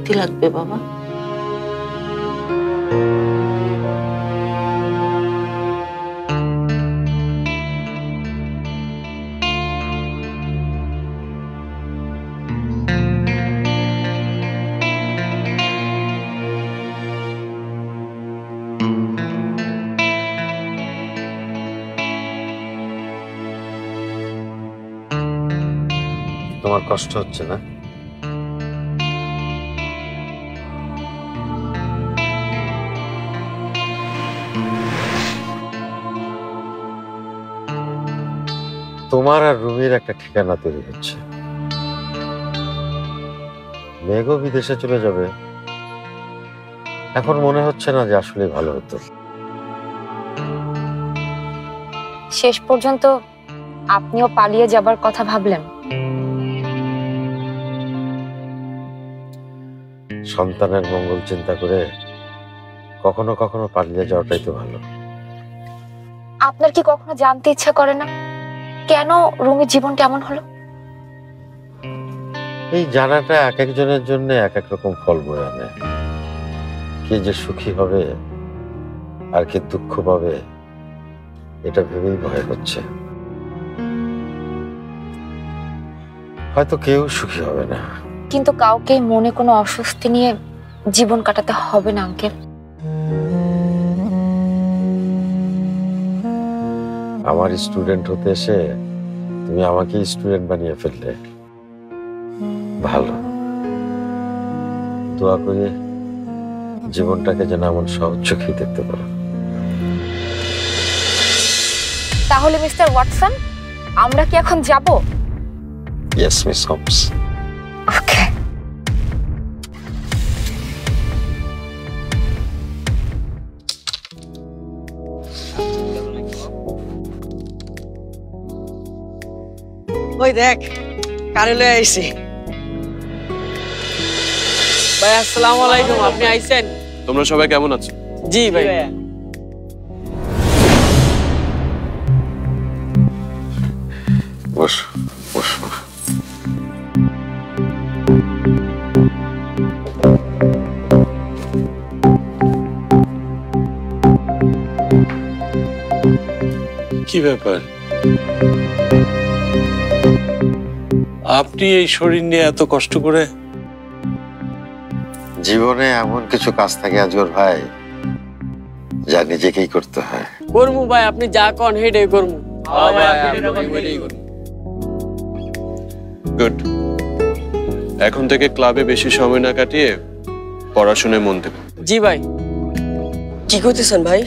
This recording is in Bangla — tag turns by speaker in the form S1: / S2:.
S1: শক্তি লাগবে বাবা।
S2: তোমার কষ্ট হচ্ছে না? তোমার আর রুমির একটা ঠিকানা তৈরি হচ্ছে। মেঘও বিদেশে চলে যাবে। এখন মনে হচ্ছে না যে আসলে ভালো হতো।
S3: শেষ পর্যন্ত আপনিও পালিয়ে যাবার কথা ভাবলেন?
S2: সন্তানের মঙ্গল চিন্তা করে কখনো কখনো পালিয়ে যাওয়াটাই তো ভালো।
S3: আপনার কি কখনো জানতে ইচ্ছা করে না কেন রুমির জীবনটা এমন হলো?
S2: এই জানাটা এক একজনের জন্য এক এক রকম ফল বয়ে আনে। কে যে সুখী হবে আর কে দুঃখ পাবে এটা ভেবেই ভয় হচ্ছে। হয়তো কেউ সুখী হবে না,
S3: কিন্তু কাউকে মনে কোনো অস্বস্তি নিয়ে জীবন কাটাতে হবে না আঙ্কেল।
S2: আমার স্টুডেন্ট হতে এসে তুমি আমাকে স্টুডেন্ট বানিয়ে ফেললে। ভালো, দোয়া করি জীবনটাকে যেন এমন সহজ চোখেই দেখতে পারো।
S3: তাহলে মিস্টার ওয়াটসন, আমরা কি এখন যাব?
S2: Yes miss Holmes.
S3: ওকে।
S4: ওই দেখ কারে লয়ে আইছি। ভাই আসসালামু আলাইকুম, আপনি আইছেন?
S5: তোমরা সবাই কেমন আছো?
S4: জি ভাই।
S2: বস বস।
S5: কি ব্যাপার, আপনি এই শরীর নিয়ে এত কষ্ট করে?
S2: জীবনে এমন কিছু কাজ থাকে আজগর ভাই যা নিজেকেই করতে হয়।
S4: করমু ভাই, আপনি যা কন হেডে করমু।
S5: গুড। এখন থেকে ক্লাবে বেশি সময় না কাটিয়ে পড়াশোনায় মন দেবে।
S4: জি ভাই। কি করতেছেন ভাই?